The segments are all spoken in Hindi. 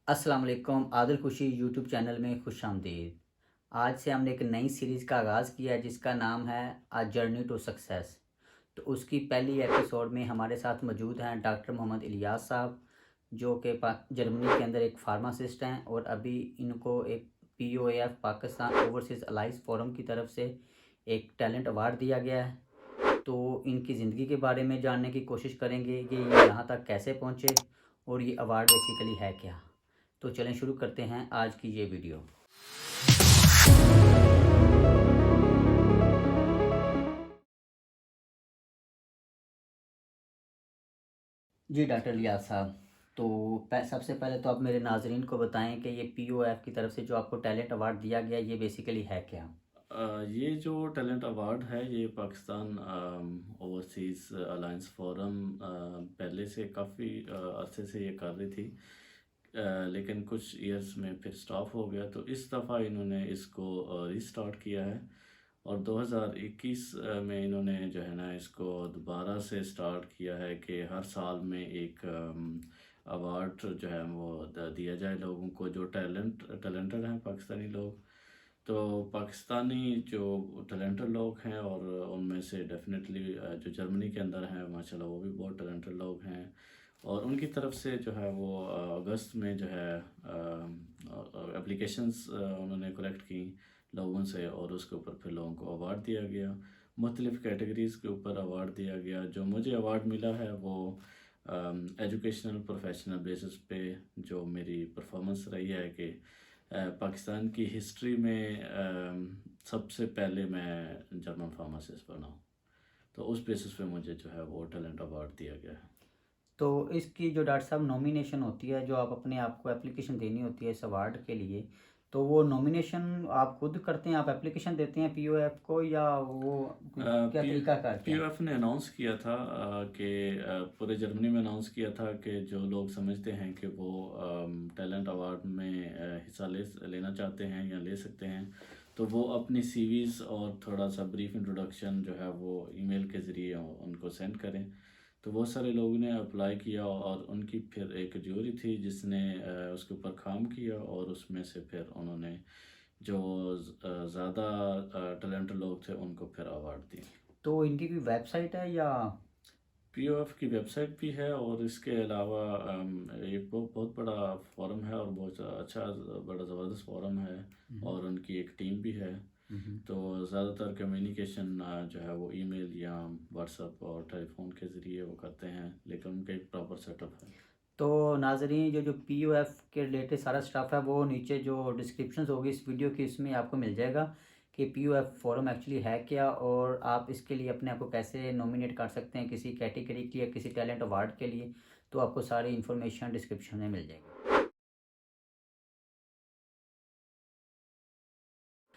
अस्सलाम वालेकुम। आदिल खुशी यूट्यूब चैनल में खुशामदीद। आज से हमने एक नई सीरीज़ का आगाज़ किया है जिसका नाम है अ जर्नी टू सक्सेस। तो उसकी पहली एपिसोड में हमारे साथ मौजूद हैं डॉक्टर मोहम्मद इलियास साहब, जो कि जर्मनी के अंदर एक फार्मासिस्ट हैं और अभी इनको एक POF Pakistan overseas allies forum की तरफ से एक टैलेंट अवार्ड दिया गया है। तो इनकी ज़िंदगी के बारे में जानने की कोशिश करेंगे कि ये यहाँ तक कैसे पहुँचे और ये अवार्ड बेसिकली है क्या। तो चलें शुरू करते हैं आज की ये वीडियो। जी डॉक्टर लियास साहब, तो सबसे पहले तो आप मेरे नाजरीन को बताएं कि ये पीओएफ की तरफ से जो आपको टैलेंट अवार्ड दिया गया ये बेसिकली है क्या। ये जो टैलेंट अवार्ड है ये पाकिस्तान ओवरसीज़ अलायंस फोरम पहले से काफ़ी अरसे से ये कर रही थी। लेकिन कुछ इयर्स में फिर स्टॉप हो गया, तो इस दफ़ा इन्होंने इसको रीस्टार्ट किया है। और 2021 में इन्होंने जो है ना इसको दोबारा से स्टार्ट किया है कि हर साल में एक अवार्ड जो है वो दिया जाए लोगों को जो टैलेंटेड हैं पाकिस्तानी लोग। तो पाकिस्तानी जो टैलेंटेड लोग हैं और उनमें से डेफ़िनेटली जो जर्मनी के अंदर हैं माशाल्लाह वो भी बहुत टैलेंटेड लोग हैं। और उनकी तरफ से जो है वो अगस्त में जो है एप्लीकेशंस उन्होंने कलेक्ट की लोगों से, और उसके ऊपर फिर लोगों को अवार्ड दिया गया। मुख्तलिफ़ कैटेगरीज़ के ऊपर अवार्ड दिया गया। जो मुझे अवार्ड मिला है वो एजुकेशनल प्रोफेशनल बेसिस पे जो मेरी परफॉर्मेंस रही है कि पाकिस्तान की हिस्ट्री में सबसे पहले मैं जर्मन फार्मासिस्ट बना हूँ। तो उस बेसिस पे मुझे जो है वो टैलेंट अवार्ड दिया गया है। तो इसकी जो डॉक्टर साहब नॉमिनेशन होती है, जो आप अपने आप को एप्लीकेशन देनी होती है इस अवार्ड के लिए, तो वो नॉमिनेशन आप खुद करते हैं, आप एप्लीकेशन देते हैं पीओएफ को, या वो क्या पी तरीका कार क्या है। पीयूएफ ने अनाउंस किया था कि पूरे जर्मनी में अनाउंस किया था कि जो लोग समझते हैं कि वो टैलेंट अवार्ड में हिस्सा लेना चाहते हैं या ले सकते हैं, तो वो अपनी सीवीज़ और थोड़ा सा ब्रीफ इंट्रोडक्शन जो है वो ईमेल के ज़रिए उनको सेंड करें। तो बहुत सारे लोगों ने अप्लाई किया और उनकी फिर एक ज्यूरी थी जिसने उसके ऊपर काम किया, और उसमें से फिर उन्होंने जो ज़्यादा टैलेंटेड लोग थे उनको फिर अवार्ड दिया। तो इनकी कोई वेबसाइट है या। पीओएफ की वेबसाइट भी है, और इसके अलावा एक बहुत बड़ा फोरम है और बहुत अच्छा बड़ा ज़बरदस्त फोरम है, हम्म, और उनकी एक टीम भी है। हम्म। तो ज़्यादातर कम्युनिकेशन जो है वो ईमेल या व्हाट्सएप और टेलीफोन के ज़रिए वो करते हैं, लेकिन उनका एक प्रॉपर सेटअप है। तो नाजरीन, जो जो पी ओ एफ के रिलेटेड सारा स्टाफ है वो नीचे जो डिस्क्रिप्शन होगी इस वीडियो की उसमें आपको मिल जाएगा कि P O F forum actually है क्या, और आप इसके लिए अपने आप को कैसे नॉमिनेट कर सकते हैं किसी कैटेगरी की या किसी टैलेंट अवार्ड के लिए। तो आपको सारी इन्फॉर्मेशन डिस्क्रिप्शन में मिल जाएगी।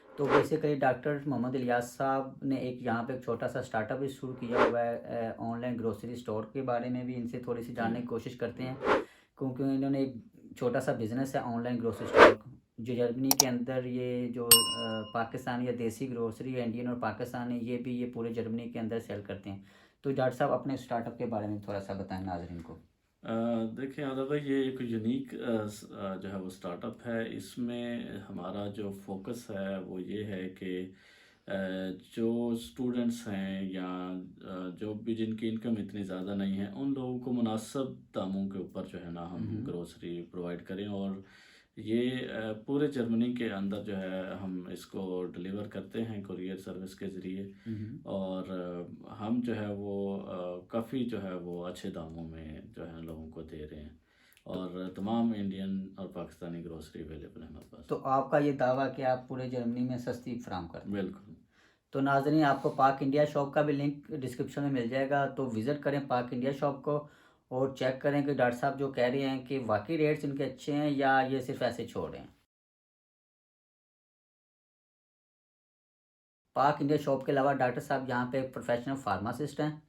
तो बेसिकली डॉक्टर मोहम्मद इलियास साहब ने एक यहाँ पे एक छोटा सा स्टार्टअप भी शुरू किया हुआ है ऑनलाइन ग्रोसरी स्टोर के बारे में भी इनसे थोड़ी सी जी। जानने की कोशिश करते हैं, क्योंकि इन्होंने एक छोटा सा बिजनेस है ऑनलाइन ग्रोसरी स्टोर जो जर्मनी के अंदर ये जो पाकिस्तान या देसी ग्रोसरी है, इंडियन और पाकिस्तानी, ये भी ये पूरे जर्मनी के अंदर सेल करते हैं। तो डॉक्टर साहब अपने स्टार्टअप के बारे में थोड़ा सा बताएं नाजरीन को। अ, देखिए आदा भाई, ये एक यूनिक जो है वो स्टार्टअप है। इसमें हमारा जो फोकस है वो ये है कि अ, जो स्टूडेंट्स हैं या जो भी जिनकी इनकम इतनी ज़्यादा नहीं है उन लोगों को मुनासिब दामों के ऊपर जो है ना हम हम्म। ग्रोसरी प्रोवाइड करें। और ये पूरे जर्मनी के अंदर जो है हम इसको डिलीवर करते हैं कुरियर सर्विस के ज़रिए। हम्म। और हम जो है वो काफ़ी जो है वो अच्छे दामों में जो है लोगों को दे रहे हैं, तो और तमाम इंडियन और पाकिस्तानी ग्रोसरी अवेलेबल है हमारे पास। तो आपका ये दावा कि आप पूरे जर्मनी में सस्ती फ्राहम करते हैं। बिल्कुल। तो नाज़रीन, आपको पाक इंडिया शॉप का भी लिंक डिस्क्रिप्शन में मिल जाएगा, तो विज़िट करें पाक इंडिया शॉप को और चेक करें कि डॉक्टर साहब जो कह रहे हैं कि वाकई रेट्स इनके अच्छे हैं या ये सिर्फ ऐसे छोड़ रहे हैं। पाक इंडिया शॉप के अलावा डॉक्टर साहब यहाँ पे प्रोफेशनल फार्मासिस्ट हैं।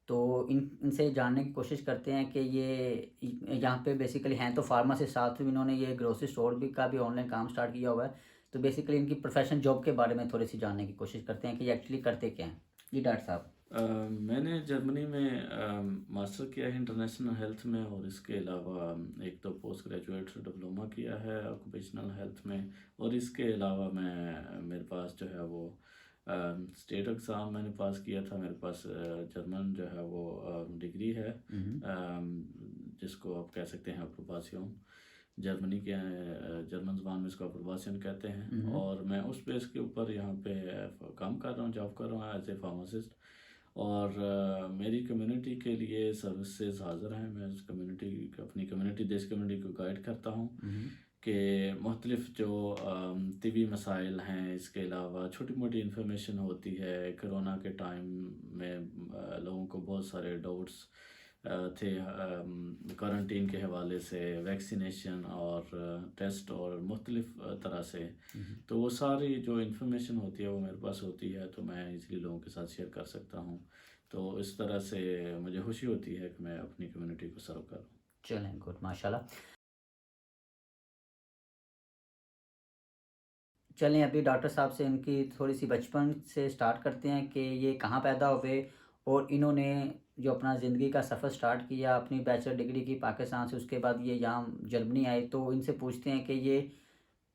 तो इन इनसे जानने की कोशिश करते हैं कि ये यहाँ पे बेसिकली हैं तो फार्मासिस्ट, साथ में इन्होंने ये ग्रोसरी स्टोर भी का भी ऑनलाइन काम स्टार्ट किया हुआ है। तो बेसिकली इनकी प्रोफेशनल जॉब के बारे में थोड़ी सी जानने की कोशिश करते हैं कि ये एक्चुअली करते क्या हैं। जी डॉक्टर साहब। मैंने जर्मनी में मास्टर किया है इंटरनेशनल हेल्थ में, और इसके अलावा एक तो पोस्ट ग्रेजुएट डिप्लोमा किया है ऑक्यूपेशनल हेल्थ में। और इसके अलावा मैं मेरे पास जो है वो स्टेट एग्ज़ाम मैंने पास किया था। मेरे पास जर्मन जो है वो डिग्री है, हम्म। जिसको आप कह सकते हैं अप्रोबासियों। जर्मनी के जर्मन ज़बान में इसको अप्रोबासियन कहते हैं। हम्म। और मैं उस बेस के ऊपर यहाँ पे काम कर रहा हूँ, जॉब कर रहा हूँ एज ए फार्मासिस्ट। और मेरी कम्युनिटी के लिए सर्विसेज हाज़िर हैं। मैं उस कम्युनिटी अपनी कम्युनिटी देश कम्युनिटी को गाइड करता हूँ हम्म। कि मुख्तलिफ़ जो तिबी मसाइल हैं, इसके अलावा छोटी मोटी इन्फॉर्मेशन होती है। कोरोना के टाइम में लोगों को बहुत सारे डाउट्स थे क्वारंटीन के हवाले से, वैक्सीनेशन और टेस्ट और मुख्तलिफ़ तरह से। हम्म। तो वो सारी जो इन्फॉर्मेशन होती है वो मेरे पास होती है, तो मैं इजीली लोगों के साथ शेयर कर सकता हूँ। तो इस तरह से मुझे खुशी होती है कि मैं अपनी कम्युनिटी को सर्व करूँ। चलें, गुड, माशाल्लाह। चलें, अभी डॉक्टर साहब से इनकी थोड़ी-सी बचपन से स्टार्ट करते हैं कि ये कहाँ पैदा हुए और इन्होंने जो अपना ज़िंदगी का सफ़र स्टार्ट किया अपनी बैचलर डिग्री की पाकिस्तान से, उसके बाद ये यहाँ जर्मनी आए। तो इनसे पूछते हैं कि ये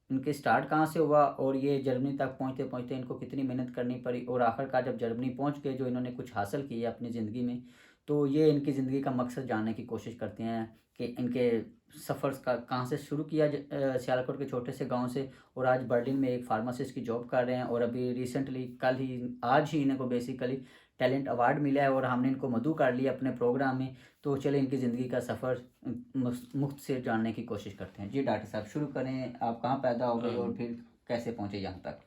इनके स्टार्ट कहाँ से हुआ और ये जर्मनी तक पहुँचते-पहुँचते इनको कितनी मेहनत करनी पड़ी और आखिरकार जब जर्मनी पहुँच गए, जो इन्होंने कुछ हासिल किया अपनी ज़िंदगी में, तो ये इनकी ज़िंदगी का मकसद जानने की कोशिश करते हैं कि इनके सफ़र का कहाँ से शुरू किया सियालकोट के छोटे से गाँव से, और आज बर्लिन में एक फार्मासिस्ट की जॉब कर रहे हैं। और अभी रिसेंटली कल ही आज ही इनको बेसिकली टैलेंट अवार्ड मिला है और हमने इनको मधु कर लिया अपने प्रोग्राम में। तो चलिए इनकी ज़िंदगी का सफ़र मुफ्त से जानने की कोशिश करते हैं। जी डॉक्टर साहब, शुरू करें, आप कहाँ पैदा हो गए और फिर कैसे पहुँचे यहाँ तक?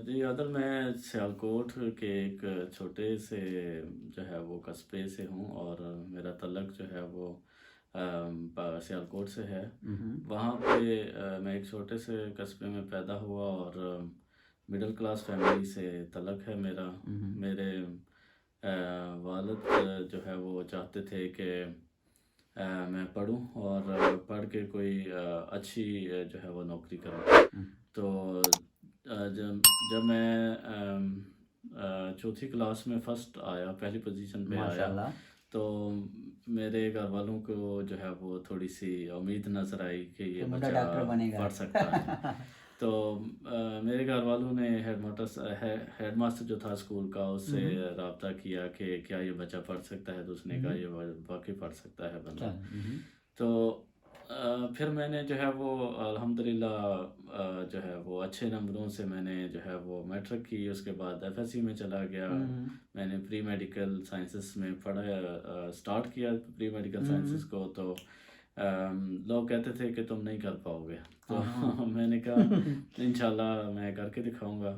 जी अदर मैं सियालकोट के एक छोटे से जो है वो कस्बे से हूँ, और मेरा तल्लक जो है वो सियालकोट से है। हम्म। वहाँ पे मैं एक छोटे से कस्बे में पैदा हुआ, और मिडिल क्लास फैमिली से तल्लक है मेरा। हम्म। मेरे वालिद जो है वो चाहते थे कि मैं पढूँ और पढ़ के कोई अच्छी जो है वो नौकरी करूँ। हम्म। तो जब जब मैं चौथी क्लास में फर्स्ट आया, पहली पोजीशन पे आया, माशाल्लाह। तो मेरे घर वालों को जो है वो थोड़ी सी उम्मीद नज़र आई कि ये कि मुंडा बच्चा डॉक्टर बनेगा। पढ़ सकता है। तो मेरे घर वालों ने हेडमास्टर जो था स्कूल का, उससे हम्म। रब्ता किया कि क्या ये बच्चा पढ़ सकता है। तो उसने कहा हम्म। ये वाकई पढ़ सकता है बंदा। चल। हम्म। तो फिर मैंने जो है वो अल्हम्दुलिल्लाह जो है वो अच्छे नंबरों से मैंने जो है वो मैट्रिक की। उसके बाद एफएससी में चला गया। हम्म। मैंने प्री मेडिकल साइंसेस में पढ़ा, स्टार्ट किया प्री मेडिकल साइंसेस को। तो लोग कहते थे कि तुम नहीं कर पाओगे। तो हाँ। मैंने कहा इंशाल्लाह मैं करके दिखाऊंगा।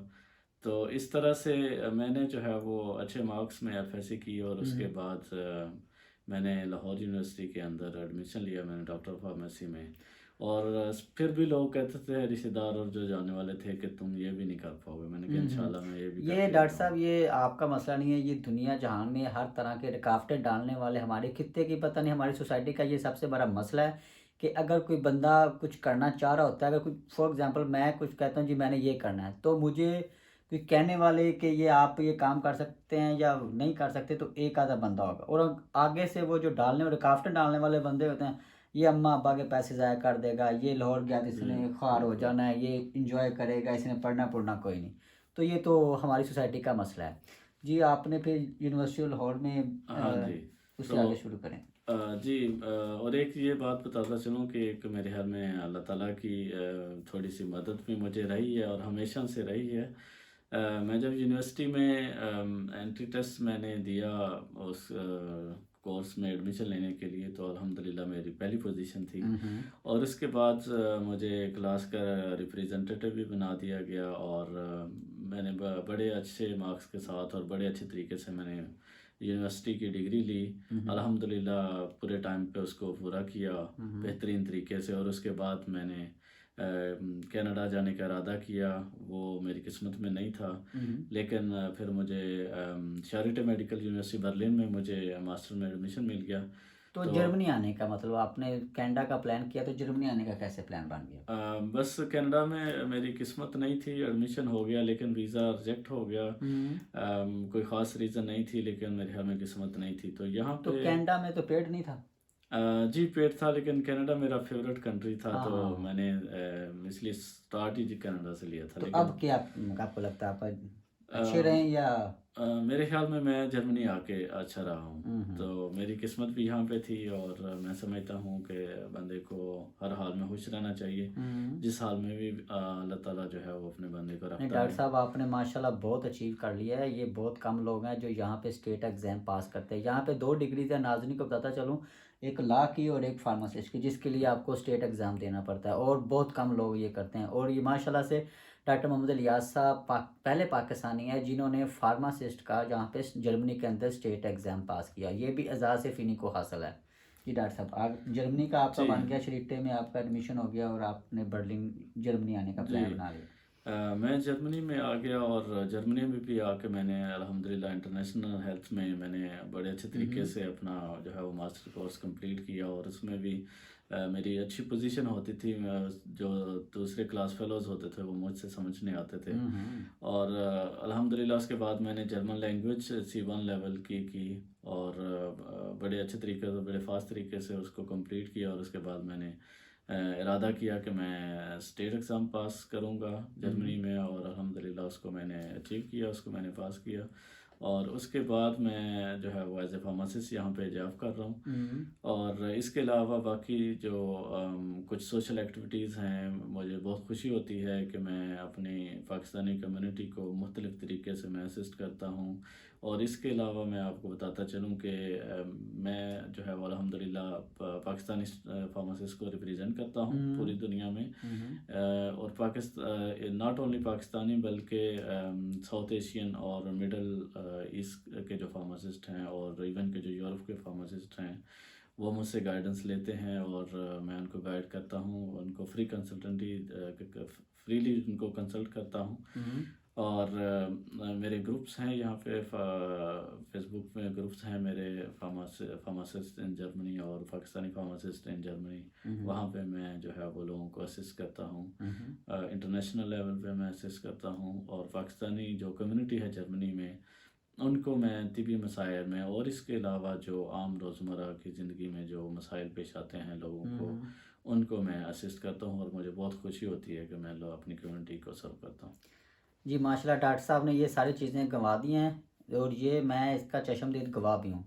तो इस तरह से मैंने जो है वो अच्छे मार्क्स में एफएससी की, और उसके हम्म। बाद मैंने लाहौर यूनिवर्सिटी के अंदर एडमिशन लिया मैंने डॉक्टर फार्मेसी में। और फिर भी लोग कहते थे, रिश्तेदार और जो जानने वाले थे, कि तुम ये भी नहीं कर पाओगे। मैंने कहा इंशाल्लाह मैं ये भी ये करके डॉक्टर साहब, दिखाऊंगा। ये आपका मसला नहीं है, ये दुनिया जहान में हर तरह के रुकावटें डालने वाले हमारे खित्ते की, पता नहीं हमारी सोसाइटी का ये सबसे बड़ा मसला है कि अगर कोई बंदा कुछ करना चाह रहा होता है, अगर कोई फॉर एग्जांपल मैं कुछ कहता हूँ जी मैंने ये करना है, तो मुझे कोई कहने वाले कि ये आप ये काम कर सकते हैं या नहीं कर सकते, तो एक आधा बंदा होगा, और आगे से वो जो डालने रुकावटें डालने वाले बंदे होते हैं, ये अम्मा अब्बा के पैसे ज़ाया कर देगा, ये लाहौर गया तो जी इसने ख्वार हो बिल्कुल। जाना है, ये इंजॉय करेगा, इसने पढ़ना पढ़ना कोई नहीं। तो ये तो हमारी सोसाइटी का मसला है। जी, आपने फिर यूनिवर्सिटी लाहौर में हाँ जी। उससे तो आगे शुरू करें। जी और एक ये बात बताता चलूँ कि एक मेरे ख्याल में अल्लाह ताला की थोड़ी सी मदद भी मुझे रही है, और हमेशा से रही है। मैं जब यूनिवर्सिटी में एंट्री टेस्ट मैंने दिया उस कोर्स में एडमिशन लेने के लिए, तो अल्हम्दुलिल्लाह मेरी पहली पोजीशन थी। हम्म। और उसके बाद मुझे क्लास का रिप्रेजेंटेटिव भी बना दिया गया, और मैंने बड़े अच्छे मार्क्स के साथ और बड़े अच्छे तरीके से मैंने यूनिवर्सिटी की डिग्री ली। हम्म। अल्हम्दुलिल्लाह पूरे टाइम पे उसको पूरा किया हम्म। बेहतरीन तरीके से। और उसके बाद मैंने कनाडा जाने का इरादा किया। वो मेरी किस्मत में नहीं था। हम्म। लेकिन फिर मुझे शारिटे मेडिकल यूनिवर्सिटी बर्लिन में मुझे मास्टर में एडमिशन मिल गया। तो तो जर्मनी आने का मतलब आपने कनाडा का प्लान किया, तो जर्मनी आने का कैसे प्लान बन गया? बस कनाडा में मेरी किस्मत नहीं थी, एडमिशन हो गया लेकिन वीज़ा रिजेक्ट हो गया। हम्म। कोई ख़ास रीज़न नहीं थी, लेकिन मेरे ख्याल में किस्मत नहीं थी, तो यहाँ तो पे कनाडा में तो पेड नहीं था। जी पेड था, लेकिन कनाडा मेरा फेवरेट कंट्री था, हाँ तो हाँ हाँ। मैंने इसलिए स्टार्ट ही जी कनाडा से लिया था, तो लेकिन अब क्या आपको लगता है आप अच्छे अम, रहे या? मेरे ख्याल में मैं जर्मनी आके अच्छा रहा हूँ, हम्म। तो मेरी किस्मत भी यहाँ पे थी, और मैं समझता हूँ कि बंदे को हर हाल में खुश रहना चाहिए। हम्म। जिस हाल में भी अल्लाह ताला जो है वो अपने बंदे को नहीं रखता डॉक्टर है। साहब, आपने माशाल्लाह बहुत अचीव कर लिया है। ये बहुत कम लोग हैं जो यहाँ पे स्टेट एग्ज़ाम पास करते हैं। यहाँ पे 2 डिग्रीज है, नाज़रीन को बताता चलूँ, एक लॉ की और एक फार्मासिस्ट की, जिसके लिए आपको स्टेट एग्ज़ाम देना पड़ता है, और बहुत कम लोग ये करते हैं। और ये माशाल्लाह से डॉक्टर मोहम्मद इलियास साहब पहले पाकिस्तानी हैं जिन्होंने फार्मासिस्ट का जहाँ पे जर्मनी के अंदर स्टेट एग्ज़ाम पास किया। ये भी एजाज़ फ़िनी को हासिल है। जी डॉक्टर साहब, आप जर्मनी का आपका जी बन गया, शरीटे में आपका एडमिशन हो गया और आपने बर्लिन जर्मनी आने का जी प्लान बना लिया। मैं जर्मनी में आ गया, और जर्मनी में भी आके मैंने अल्हम्दुलिल्लाह इंटरनेशनल हेल्थ में मैंने बड़े अच्छे तरीके से अपना जो है वो मास्टर कोर्स कंप्लीट किया, और उसमें भी मेरी अच्छी पोजीशन होती थी। जो दूसरे क्लास फेलोज़ होते थे वो मुझसे समझने आते थे, हम्म। और अल्हम्दुलिल्लाह उसके बाद मैंने जर्मन लैंग्वेज C1 लेवल की, और बड़े अच्छे तरीके से, बड़े फास्ट तरीके से उसको कंप्लीट किया, और उसके बाद मैंने इरादा किया कि मैं स्टेट एग्ज़ाम पास करूँगा जर्मनी में, और अल्हम्दुलिल्लाह उसको मैंने अचीव किया, उसको मैंने पास किया, और उसके बाद मैं जो है वो एज ए फार्मासिस्ट यहाँ पे जॉब कर रहा हूँ। हम्म। और इसके अलावा बाकी जो कुछ सोशल एक्टिविटीज़ हैं, मुझे बहुत खुशी होती है कि मैं अपनी पाकिस्तानी कम्युनिटी को मुख्तलिफ़ तरीके से मैं असिस्ट करता हूँ। और इसके अलावा मैं आपको बताता चलूँ कि मैं जो है वो अल्हम्दुलिल्लाह पाकिस्तानी फार्मासिस्ट को रिप्रेजेंट करता हूँ पूरी हम्म। दुनिया में। हम्म। और नॉट ओनली पाकिस्तानी, बल्कि साउथ एशियन और मिडल ईस्ट के जो फार्मासिस्ट हैं, और इवन के जो यूरोप के फार्मासिस्ट हैं, वो मुझसे गाइडेंस लेते हैं, और मैं उनको गाइड करता हूँ, उनको फ्रीली उनको कंसल्ट करता हूँ। हम्म। और मेरे ग्रुप्स हैं यहाँ पे, फेसबुक में ग्रुप्स हैं मेरे, फार्मासिस्ट इन जर्मनी और पाकिस्तानी फार्मासिस्ट इन जर्मनी। वहाँ पे मैं जो है वो लोगों को असिस्ट करता हूँ। इंटरनेशनल लेवल पे मैं असिस्ट करता हूँ, और पाकिस्तानी जो कम्युनिटी है जर्मनी में, उनको मैं तिबी मसाइल में, और इसके अलावा जो आम रोज़मर्रा की ज़िंदगी में जो मसाइल पेश आते हैं लोगों को, उनको मैं असिस्ट करता हूँ, और मुझे बहुत खुशी होती है कि मैं अपनी कम्युनिटी को सर्व करता हूँ। जी माशाल्लाह, डॉक्टर साहब ने ये सारी चीज़ें गंवा दी हैं, और ये मैं इसका चश्मदीद गवाह भी हूँ,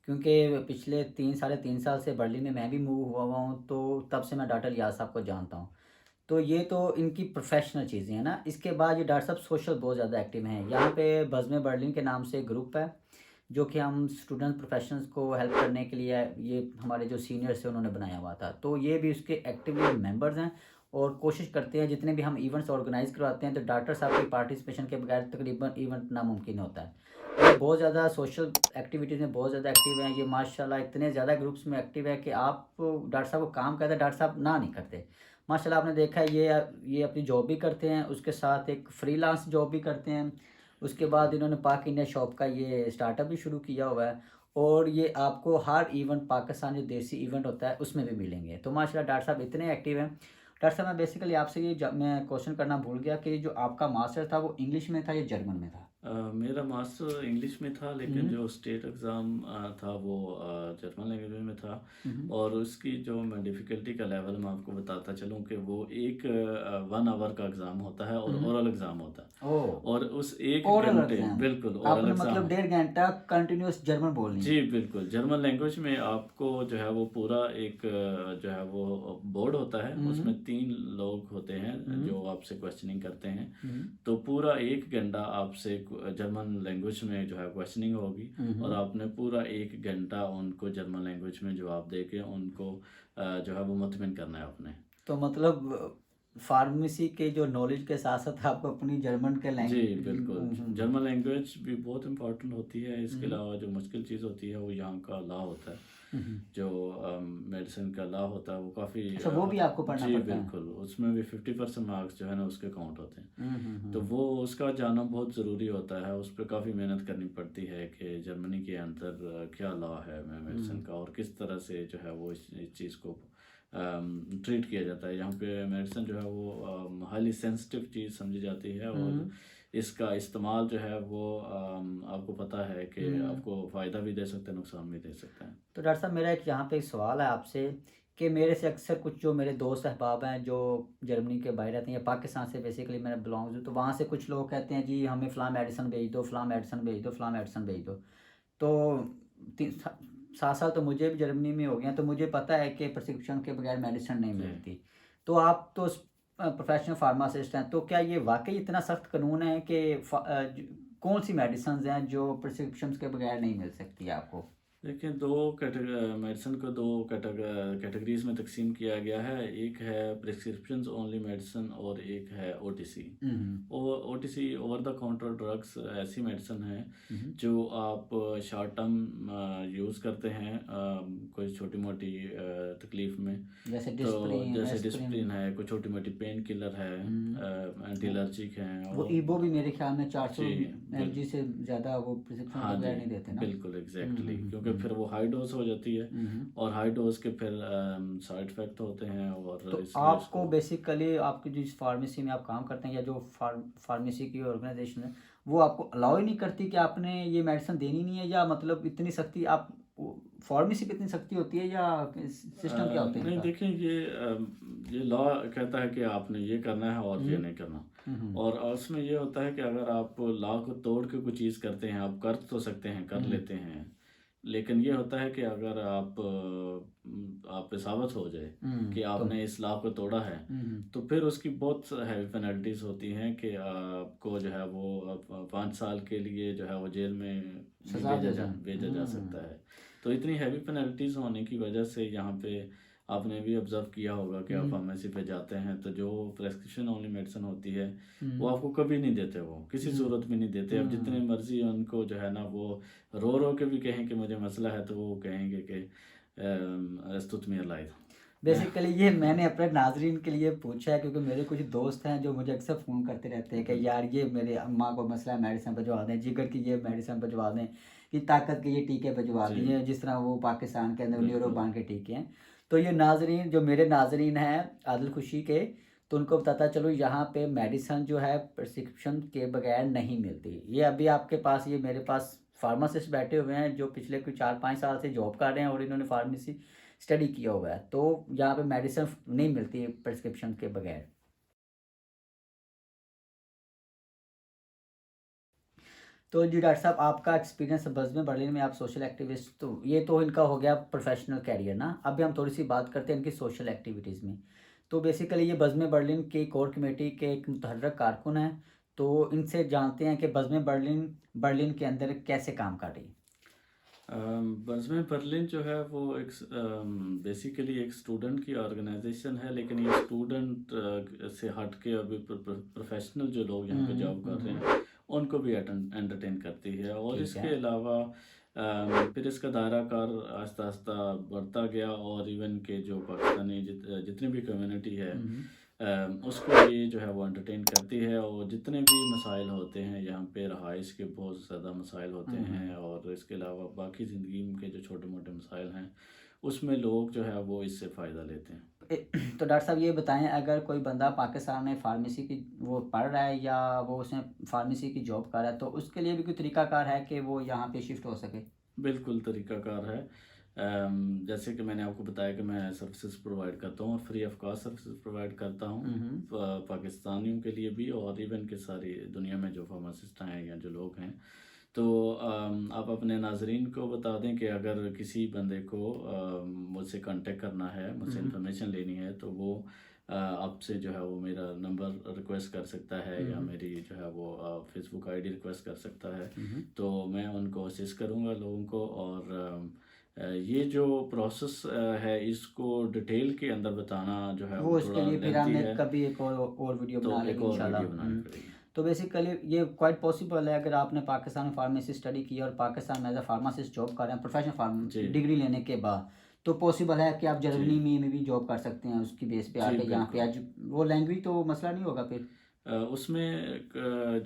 क्योंकि पिछले 3 साढ़े 3 साल से बर्लिन में मैं भी मूव हुआ हूँ, तो तब से मैं डॉक्टर लियाज़ साहब को जानता हूँ। तो ये तो इनकी प्रोफेशनल चीज़ें हैं ना। इसके बाद ये डॉक्टर साहब सोशल बहुत ज़्यादा एक्टिव हैं। यहाँ पे बज़्म बर्लिन के नाम से ग्रुप है, जो कि हम स्टूडेंट प्रोफेशनल्स को हेल्प करने के लिए, ये हमारे जो सीनियर्स थे उन्होंने बनाया हुआ था, तो ये भी उसके एक्टिवली मेंबर्स हैं, और कोशिश करते हैं जितने भी हम इवेंट्स ऑर्गेनाइज करवाते हैं, तो डॉक्टर साहब की पार्टिसिपेशन के बगैर तकरीबन इवेंट नामुमकिन होता है। ये बहुत ज़्यादा सोशल एक्टिविटीज़ में बहुत ज़्यादा एक्टिव हैं। ये माशाल्लाह इतने ज़्यादा ग्रुप्स में एक्टिव है कि आप डॉक्टर साहब को काम कहते हैं, डॉक्टर साहब ना नहीं करते। माशाल्लाह आपने देखा है, ये अपनी जॉब भी करते हैं, उसके साथ एक फ्रीलांस जॉब भी करते हैं। उसके बाद इन्होंने पाक इंडिया शॉप का ये स्टार्टअप भी शुरू किया हुआ है, और ये आपको हर इवेंट, पाकिस्तान जो देसी इवेंट होता है उसमें भी मिलेंगे। तो माशाल्लाह डॉक्टर साहब इतने एक्टिव हैं। डॉक्टर साहब, मैं बेसिकली आपसे मैं क्वेश्चन करना भूल गया कि जो आपका मास्टर था वो इंग्लिश में था या जर्मन में था? मेरा मास्टर इंग्लिश में था, लेकिन जो स्टेट एग्ज़ाम था वो जर्मन लैंग्वेज में था। हम्म। और उसकी जो मैं डिफ़िकल्टी का लेवल मैं आपको बताता चलूँ कि वो एक 1 आवर का एग्ज़ाम होता है, और हम्म। ओरल एग्ज़ाम होता है। ओह। और उस 1 ओरल घंटे, एग्जाम। बिल्कुल ओरल आपने एग्ज़ाम। मतलब 1.5 घंटा कंटिन्यूस जर्मन बोलनी है? जी, बिल्कुल। जर्मन लैंग्वेज में आपको जो है वो पूरा एक जो है वो बोर्ड होता है, उसमें 3 लोग होते हैं जो आपसे क्वेश्चनिंग करते हैं। तो पूरा 1 घंटा आपसे जर्मन लैंग्वेज में जो है क्वेश्चनिंग होगी, और आपने पूरा 1 घंटा उनको जर्मन लैंग्वेज में जवाब दे के उनको जो है वो मुतमिन करना है आपने। तो मतलब फार्मेसी के जो नॉलेज के साथ साथ आपको अपनी जर्मन के जी, लैंग्वेज। बिल्कुल। जर्मन लैंग्वेज भी बहुत इम्पोर्टेंट होती है, इसके अलावा जो मुश्किल चीज़ होती है वो यहाँ का लॉ होता है। हम्म। जो मेडिसिन का लॉ होता है वो काफ़ी अच्छा, वो भी आपको पढ़ना जी पड़ता है? बिल्कुल, उसमें भी 50% मार्क्स जो है ना उसके काउंट होते हैं। तो हम्म। वो उसका जानना बहुत ज़रूरी होता है, उस पे काफ़ी मेहनत करनी पड़ती है कि जर्मनी के अंदर क्या लॉ है मेडिसिन हम्म। का, और किस तरह से जो है वो इस चीज़ को ट्रीट किया जाता है। यहाँ पे मेडिसिन जो है वो हाईली सेंसिटिव चीज़ समझी जाती है, और हम्म। इसका इस्तेमाल जो है वो आपको पता है कि हम्म। आपको फ़ायदा भी दे सकते हैं, नुकसान भी दे सकते हैं। तो डॉक्टर साहब, मेरा एक यहाँ पे एक सवाल है आपसे कि मेरे से अक्सर कुछ जो मेरे दोस्त अहबाब हैं जो जर्मनी के बाहर रहते हैं या पाकिस्तान से बेसिकली मैं बिलोंग्स हूँ, तो वहाँ से कुछ लोग कहते हैं जी हमें फ़लाँ मेडिसन भेज दो, फ़लाँ मेडिसन भेज दो, फ़लाँ मेडिसन भेज दो। तो 7 साल तो मुझे भी जर्मनी में हो गया, तो मुझे पता है कि प्रिस्क्रिप्शन के बगैर मेडिसिन नहीं जी। मिलती। तो आप तो प्रोफेशनल फार्मासिस्ट हैं, तो क्या ये वाकई इतना सख्त कानून है कि कौन सी मेडिसिन हैं जो प्रिस्क्रिप्शन के बगैर नहीं मिल सकती है आपको? देखिए, 2 मेडिसिन को 2 कैटेगरीज़ में तक़सीम किया गया है। एक है प्रिस्क्रिप्शंस ओनली मेडिसिन और एक है OTC. Hmm. OTC over the counter drugs ऐसी मेडिसिन है हम्म। जो आप शॉर्ट टर्म यूज़ करते हैं कोई छोटी-मोटी तकलीफ़ में। जैसे तो डिस्प्रिन, जैसे एस्प्रिन। डिस्प्रिन है, कोई छोटी-मोटी पेन किलर है, हम्म। एंटी वो एलर्जिक हैं, वो और ईबो भी मेरे ख्याल में 400 जी, mg से ज़्यादा वो प्रिस्क्रिप्शन के हाँ जी, बगैर नहीं देते ना? बिल्कुल एग्ज़ैक्टली, क्योंकि हम्म। फिर वो हाई डोज़ हो जाती है, हम्म। और हाई डोज़ के फिर साइड इफ़ेक्ट होते हैं, तो और इसलिए आपको उसको बेसिकली आपकी जिस फार्मेसी में आप काम करते हैं या जो फार्मेसी की ऑर्गेनाइजेशन है, वो आपको अलाउ ही नहीं करती कि आपने ये मेडिसिन देनी नहीं है, या मतलब इतनी सख्ती आप फार्मेसी पे इतनी सख्ती होती है, या सिस्टम क्या होता है नहीं इनका? देखिए, ये लॉ कहता है कि आपने ये करना है और ये हम्म। नहीं करना। हम्म। और उसमें ये होता है कि अगर आप लॉ को तोड़ के कोई चीज़ करते हैं, आप कर तो सकते हैं, कर हम्म। लेते हैं। लेकिन ये होता है कि अगर आप पे साबित हो जाए कि तो आपने इस लॉ को तोड़ा है, हम्म। तो फिर उसकी बहुत हैवी पेनल्टीज़ होती हैं कि आपको जो है वो 5 साल के लिए जो है वो जेल में भी सजा भी हो जाए। भेजा जा सकता है। तो इतनी हैवी पेनल्टीज़ होने की वजह से यहाँ पे आपने भी ऑब्ज़र्व किया होगा कि आप हम्म। फार्मेसी पे जाते हैं, तो जो प्रिस्क्रिप्शन ओनली मेडिसिन होती है, वो हम्म। आपको कभी नहीं देते, वो किसी हम्म। सूरत में नहीं देते। अब जितने हम्म। मर्ज़ी उनको जो है ना वो रो के भी कहें कि मुझे मसला है, तो वो कहेंगे कि es tut mir leid। Basically ये मैंने अपने नाजरीन के लिए पूछा है क्योंकि मेरे कुछ दोस्त हैं जो मुझे अक्सर फ़ोन करते रहते हैं कि यार ये मेरे अम्मा को मसला है, मेडिसिन भिजवा दें, जिगर की ये मेडिसिन भिजवा दें, कि ताकत के ये टीके भिजवा जी, दिए, जिस तरह वो पाकिस्तान के अंदर बिल्कुल। न्यूरोबान के टीके हैं। तो ये नाजरीन जो मेरे नाजरीन हैं आदिल खुशी के, तो उनको बताता चलो यहाँ पे मेडिसिन जो है प्रिस्क्रिप्शन के बगैर नहीं मिलती। ये अभी आपके पास, ये मेरे पास फार्मासिस्ट बैठे हुए हैं जो पिछले कुछ 4-5 साल से जॉब कर रहे हैं और इन्होंने फार्मेसी स्टडी किया हुआ है, तो यहाँ पे मेडिसिन नहीं मिलती है प्रिस्क्रिप्शन के बगैर। तो जी डॉक्टर साहब, आपका एक्सपीरियंस बज़्म बर्लिन में, आप सोशल एक्टिविस्ट, तो ये तो इनका हो गया प्रोफेशनल कैरियर ना। अभी हम थोड़ी सी बात करते हैं इनकी सोशल एक्टिविटीज़ में। तो बेसिकली ये बज़्म बर्लिन के कोर कमेटी के एक मुतहर्रिक कारकुन हैं, तो इनसे जानते हैं कि बज़्म बर्लिन बर्लिन के अंदर कैसे काम कर रही है। बज़्म बर्लिन जो है वो एक बेसिकली एक स्टूडेंट की ऑर्गेनाइजेशन है, लेकिन ये स्टूडेंट से हट के अभी प्रोफेशनल जो लोग यहाँ पे जॉब कर रहे हैं उनको भी एंटरटेन करती है। और ठीक है। इसके अलावा फिर इसका दायरा कार आस्ता आस्ता बढ़ता गया, और इवन के जो पाकिस्तानी जितनी भी कम्युनिटी है हम्म। उसको ये जो है वो एंटरटेन करती है। और जितने भी मसाइल होते हैं यहाँ पे, रहाइश के बहुत ज़्यादा मसाइल होते हैं, और इसके अलावा बाकी ज़िंदगी के जो छोटे मोटे मसाइल हैं उसमें लोग जो है वो इससे फ़ायदा लेते हैं। तो डॉक्टर साहब ये बताएं, अगर कोई बंदा पाकिस्तान में फार्मेसी की वो पढ़ रहा है या वो उसने फार्मेसी की जॉब कर रहा है, तो उसके लिए भी कोई तरीकाकार है कि वो यहाँ पे शिफ्ट हो सके? बिल्कुल तरीक़ाकार है। जैसे कि मैंने आपको बताया कि मैं सर्विसेज प्रोवाइड करता हूँ, और free of cost services provide करता हूँ हम्म। पाकिस्तानियों के लिए भी, और इवन के सारी दुनिया में जो फार्मासिस्ट हैं या जो लोग हैं। तो आप अपने नाजरीन को बता दें कि अगर किसी बंदे को मुझसे कांटेक्ट करना है, मुझसे इन्फॉर्मेशन लेनी है, तो वो आपसे जो है वो मेरा नंबर रिक्वेस्ट कर सकता है, या मेरी जो है वो फेसबुक आईडी रिक्वेस्ट कर सकता है। तो मैं उनको असिस्ट करूँगा लोगों को। और ये जो प्रोसेस है इसको डिटेल के अंदर बताना जो है वो वो इसके थोड़ा लिए फिर लेंथी हमने है, कभी एक और वीडियो तो बना एक लेंगे और इंशाल्लाह। वीडियो बनानी पड़ेगी। तो बेसिकली ये क्वाइट पॉसिबल है, अगर आपने पाकिस्तान में फार्मेसी स्टडी की और पाकिस्तान में एज अ फार्मासिस्ट जॉब कर रहे हैं प्रोफेशनल फार्म जी, डिग्री लेने के बाद, तो पॉसिबल है कि आप जी, जर्मनी में भी जॉब कर सकते हैं उसकी बेस पे जी, आके, जहाँ पे बिल्कुल। आज वो लैंग्वेज तो मसला नहीं होगा फिर। उसमें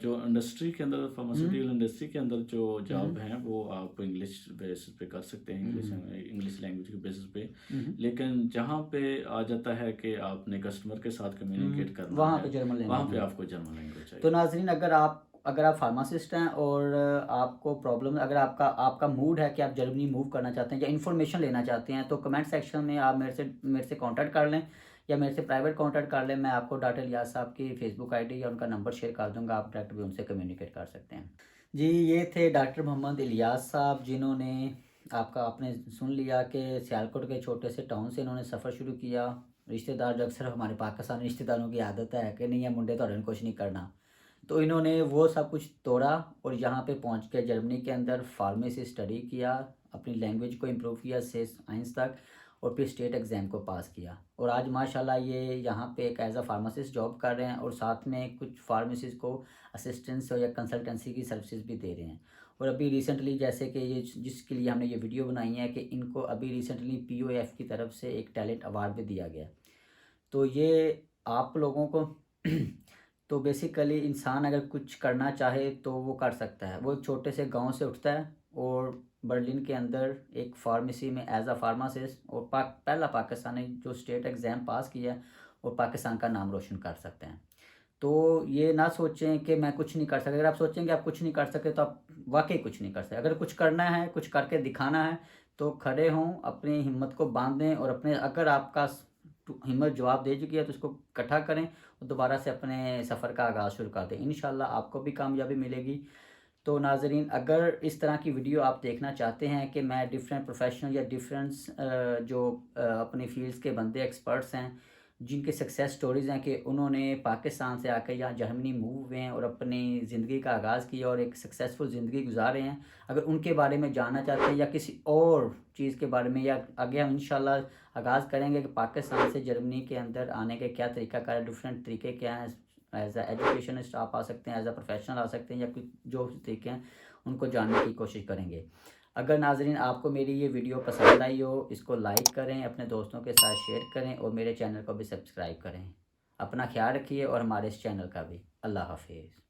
जो इंडस्ट्री के अंदर हम्म फार्मास्यूटिकल इंडस्ट्री के अंदर जो जॉब हम्म हैं वो आप इंग्लिश बेसिस पे कर सकते हैं, इंग्लिश हम्म इंग्लिश लैंग्वेज के बेसिस पे। हम्म लेकिन जहाँ पे आ जाता है कि आपने कस्टमर के साथ कम्युनिकेट करना वहाँ है, पे जर्मन वहाँ लैंग्वेज पे में। आपको जर्मन लैंग्वेज तो चाहिए। नाज़रीन, अगर आप फार्मासिस्ट हैं और आपको प्रॉब्लम, अगर आपका आपका मूड है कि आप जर्मनी मूव करना चाहते हैं या इन्फॉर्मेशन लेना चाहते हैं, तो कमेंट सेक्शन में आप मेरे से कांटेक्ट कर लें या मेरे से प्राइवेट कांटेक्ट कर लें। मैं आपको डॉक्टर इलियास साहब की फेसबुक आईडी या उनका नंबर शेयर कर दूंगा, आप डायरेक्ट भी उनसे कम्युनिकेट कर सकते हैं। जी, ये थे डॉक्टर मोहम्मद इलियास साहब, जिन्होंने आपने सुन लिया कि सियालकोट के छोटे से टाउन से इन्होंने सफ़र शुरू किया। रिश्तेदार जो अक्सर हमारे पाकिस्तानी रिश्तेदारों की आदत है कि नहीं है मुंडे तो कुछ नहीं करना, तो इन्होंने वो सब कुछ तोड़ा और यहाँ पे पहुँच के जर्मनी के अंदर फार्मेसी स्टडी किया, अपनी लैंग्वेज को इम्प्रूव किया से साइंस तक, और फिर स्टेट एग्ज़ाम को पास किया। और आज माशाल्लाह ये यहाँ पे एक एज अ फार्मासिस्ट जॉब कर रहे हैं और साथ में कुछ फार्मेसिस्ट को असिस्टेंस या कंसल्टेंसी की सर्विसेज भी दे रहे हैं। और अभी रिसेंटली, जैसे कि ये जिसके लिए हमने ये वीडियो बनाई है, कि इनको अभी रिसेंटली पीओएफ की तरफ से एक टैलेंट अवार्ड भी दिया गया। तो ये आप लोगों को तो बेसिकली इंसान अगर कुछ करना चाहे तो वो कर सकता है। वो एक छोटे से गांव से उठता है और बर्लिन के अंदर एक फार्मेसी में एज अ फार्मासिस्ट, और पहला पाकिस्तानी जो स्टेट एग्ज़ाम पास किया है और पाकिस्तान का नाम रोशन कर सकते हैं। तो ये ना सोचें कि मैं कुछ नहीं कर सकता। अगर आप सोचेंगे आप कुछ नहीं कर सकते तो आप वाक़ई कुछ नहीं कर सकते। अगर कुछ करना है, कुछ करके दिखाना है, तो खड़े हों, अपनी हिम्मत को बाँधें और अपने, अगर आपका हिम्मत जवाब दे चुकी है तो उसको इकट्ठा करें और दोबारा से अपने सफ़र का आगाज़ शुरू कर दें। इंशाल्लाह आपको भी कामयाबी मिलेगी। तो नाज़रीन, अगर इस तरह की वीडियो आप देखना चाहते हैं कि मैं डिफरेंट प्रोफेशनल या जो अपनी फील्ड्स के बंदे एक्सपर्ट्स हैं, जिनके सक्सेस स्टोरीज़ हैं कि उन्होंने पाकिस्तान से आकर यहाँ जर्मनी मूव हुए हैं और अपनी ज़िंदगी का आगाज़ किया और एक सक्सेसफुल ज़िंदगी गुजार रहे हैं, अगर उनके बारे में जानना चाहते हैं या किसी और चीज़ के बारे में, या आगे हम इंशाल्लाह आगाज़ करेंगे कि पाकिस्तान से जर्मनी के अंदर आने के क्या तरीक़ाकार है, डिफरेंट तरीके क्या हैं, एज अ एजुकेशनिस्ट आप आ सकते हैं, एज अ प्रोफेशनल आ सकते हैं, या कुछ जो तरीके हैं उनको जानने की कोशिश करेंगे। अगर नाज़रीन आपको मेरी ये वीडियो पसंद आई हो, इसको लाइक करें, अपने दोस्तों के साथ शेयर करें और मेरे चैनल को भी सब्सक्राइब करें। अपना ख्याल रखिए और हमारे इस चैनल का भी। अल्लाह हाफिज़।